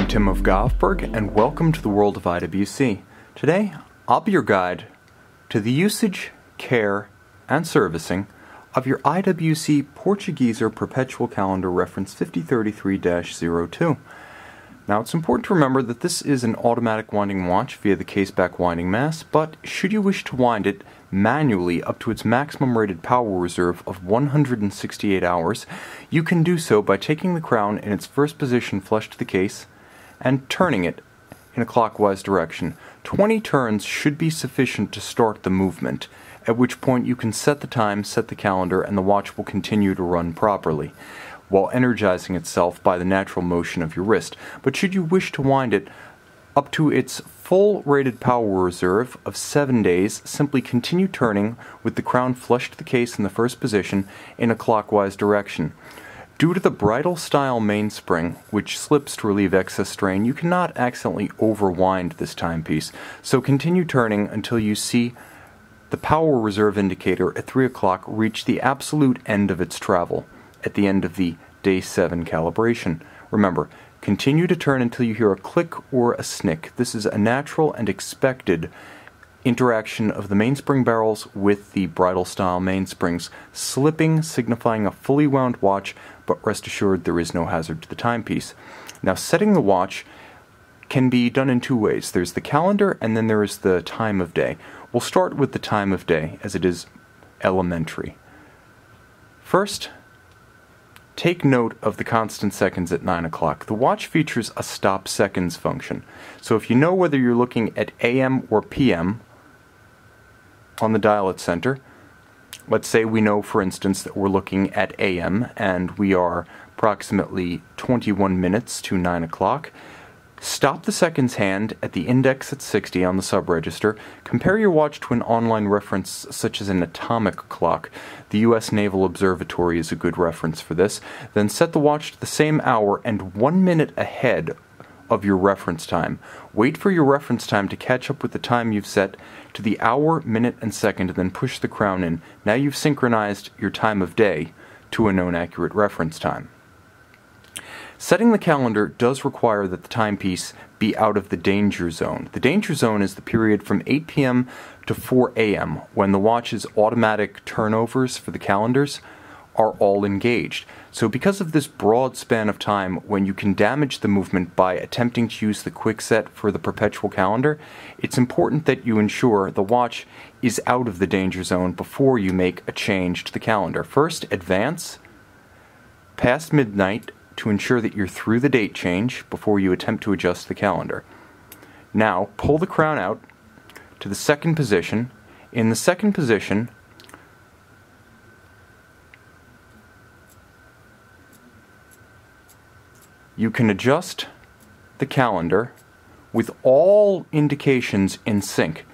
Tim of Govberg, and welcome to the world of IWC. Today, I'll be your guide to the usage, care, and servicing of your IWC Portugieser Perpetual Calendar reference 5033-02. Now, it's important to remember that this is an automatic winding watch via the case-back winding mass, but should you wish to wind it manually up to its maximum rated power reserve of 168 hours, you can do so by taking the crown in its first position flush to the case and turning it in a clockwise direction. 20 turns should be sufficient to start the movement, at which point you can set the time, set the calendar, and the watch will continue to run properly, while energizing itself by the natural motion of your wrist. But should you wish to wind it up to its full rated power reserve of 7 days, simply continue turning with the crown flush to the case in the first position in a clockwise direction. Due to the bridle style mainspring, which slips to relieve excess strain, you cannot accidentally overwind this timepiece, so continue turning until you see the power reserve indicator at 3 o'clock reach the absolute end of its travel, at the end of the Day 7 calibration. Remember, continue to turn until you hear a click or a snick. This is a natural and expected interaction of the mainspring barrels with the bridle-style mainsprings, slipping, signifying a fully wound watch, but rest assured there is no hazard to the timepiece. Now, setting the watch can be done in two ways. There's the calendar, and then there is the time of day. We'll start with the time of day, as it is elementary. First, take note of the constant seconds at 9 o'clock. The watch features a stop seconds function. So if you know whether you're looking at AM or PM on the dial at center, let's say we know, for instance, that we're looking at AM and we are approximately 21 minutes to 9 o'clock. Stop the seconds hand at the index at 60 on the sub-register. Compare your watch to an online reference such as an atomic clock. The U.S. Naval Observatory is a good reference for this. Then set the watch to the same hour and 1 minute ahead of your reference time. Wait for your reference time to catch up with the time you've set to the hour, minute, and second, and then push the crown in. Now you've synchronized your time of day to a known accurate reference time. Setting the calendar does require that the timepiece be out of the danger zone. The danger zone is the period from 8 p.m. to 4 a.m. when the watch's automatic turnovers for the calendars are all engaged. So because of this broad span of time when you can damage the movement by attempting to use the quick set for the perpetual calendar, it's important that you ensure the watch is out of the danger zone before you make a change to the calendar. First, advance past midnight to ensure that you're through the date change before you attempt to adjust the calendar. Now, pull the crown out to the second position. In the second position, you can adjust the calendar with all indications in sync.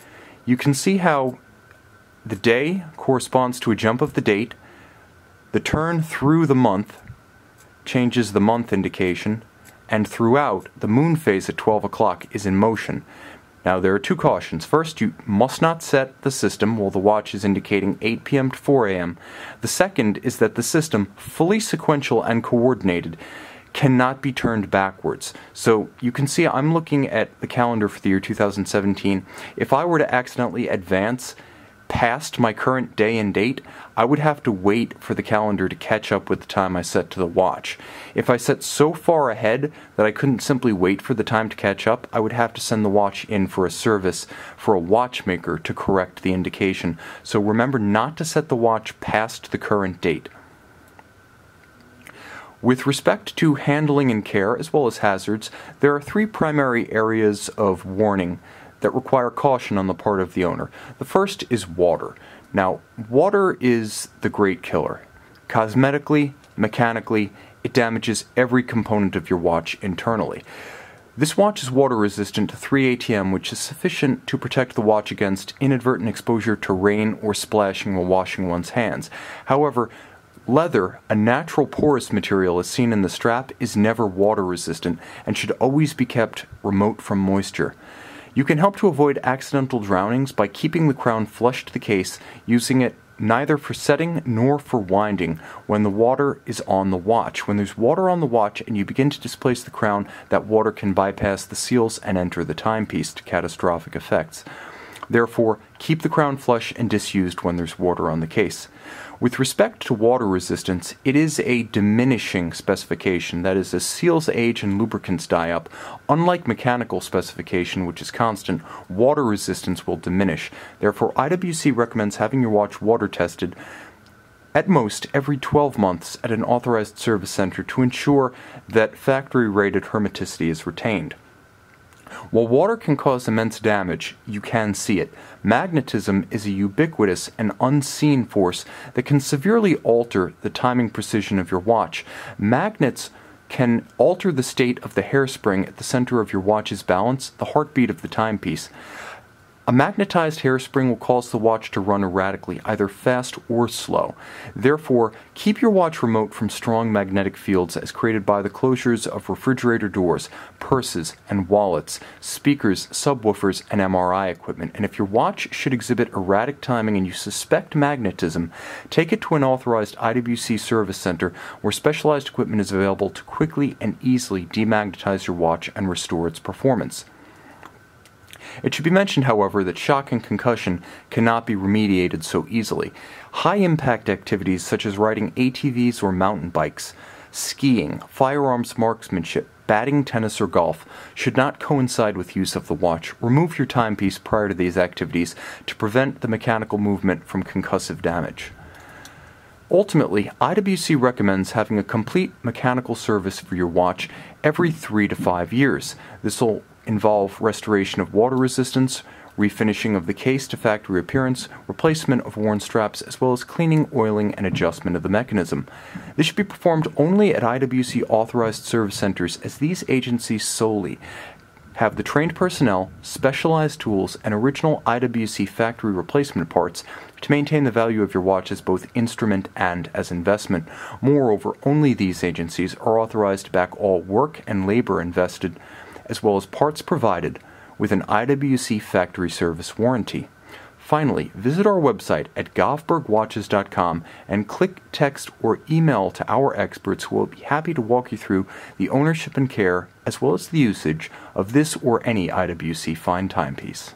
You can see how the day corresponds to a jump of the date, the turn through the month changes the month indication, and throughout, the moon phase at 12 o'clock is in motion. Now, there are two cautions. First, you must not set the system while the watch is indicating 8 p.m. to 4 a.m. The second is that the system, fully sequential and coordinated, cannot be turned backwards. So you can see I'm looking at the calendar for the year 2017. If I were to accidentally advance past my current day and date, I would have to wait for the calendar to catch up with the time I set to the watch. If I set so far ahead that I couldn't simply wait for the time to catch up, I would have to send the watch in for a service for a watchmaker to correct the indication. So remember not to set the watch past the current date. With respect to handling and care, as well as hazards, there are three primary areas of warning that require caution on the part of the owner. The first is water. Now, water is the great killer. Cosmetically, mechanically, it damages every component of your watch internally. This watch is water resistant to 3 ATM, which is sufficient to protect the watch against inadvertent exposure to rain or splashing while washing one's hands. However, leather, a natural porous material as seen in the strap, is never water resistant and should always be kept remote from moisture. You can help to avoid accidental drownings by keeping the crown flush to the case, using it neither for setting nor for winding when the water is on the watch. When there's water on the watch and you begin to displace the crown, that water can bypass the seals and enter the timepiece to catastrophic effects. Therefore, keep the crown flush and disused when there's water on the case. With respect to water resistance, it is a diminishing specification, that is, as seals age and lubricants die up. Unlike mechanical specification, which is constant, water resistance will diminish. Therefore, IWC recommends having your watch water tested at most every 12 months at an authorized service center to ensure that factory-rated hermeticity is retained. While water can cause immense damage, you can see it. Magnetism is a ubiquitous and unseen force that can severely alter the timing precision of your watch. Magnets can alter the state of the hairspring at the center of your watch's balance, the heartbeat of the timepiece. A magnetized hairspring will cause the watch to run erratically, either fast or slow. Therefore, keep your watch remote from strong magnetic fields as created by the closures of refrigerator doors, purses, and wallets, speakers, subwoofers, and MRI equipment. And if your watch should exhibit erratic timing and you suspect magnetism, take it to an authorized IWC service center where specialized equipment is available to quickly and easily demagnetize your watch and restore its performance. It should be mentioned, however, that shock and concussion cannot be remediated so easily. High-impact activities such as riding ATVs or mountain bikes, skiing, firearms marksmanship, batting, tennis, or golf should not coincide with use of the watch. Remove your timepiece prior to these activities to prevent the mechanical movement from concussive damage. Ultimately, IWC recommends having a complete mechanical service for your watch every 3 to 5 years. This will involve restoration of water resistance, refinishing of the case to factory appearance, replacement of worn straps, as well as cleaning, oiling, and adjustment of the mechanism. This should be performed only at IWC authorized service centers, as these agencies solely have the trained personnel, specialized tools, and original IWC factory replacement parts to maintain the value of your watch as both instrument and as investment. Moreover, only these agencies are authorized to back all work and labor invested, as well as parts provided, with an IWC factory service warranty. Finally, visit our website at govbergwatches.com and click, text, or email to our experts who will be happy to walk you through the ownership and care, as well as the usage, of this or any IWC fine timepiece.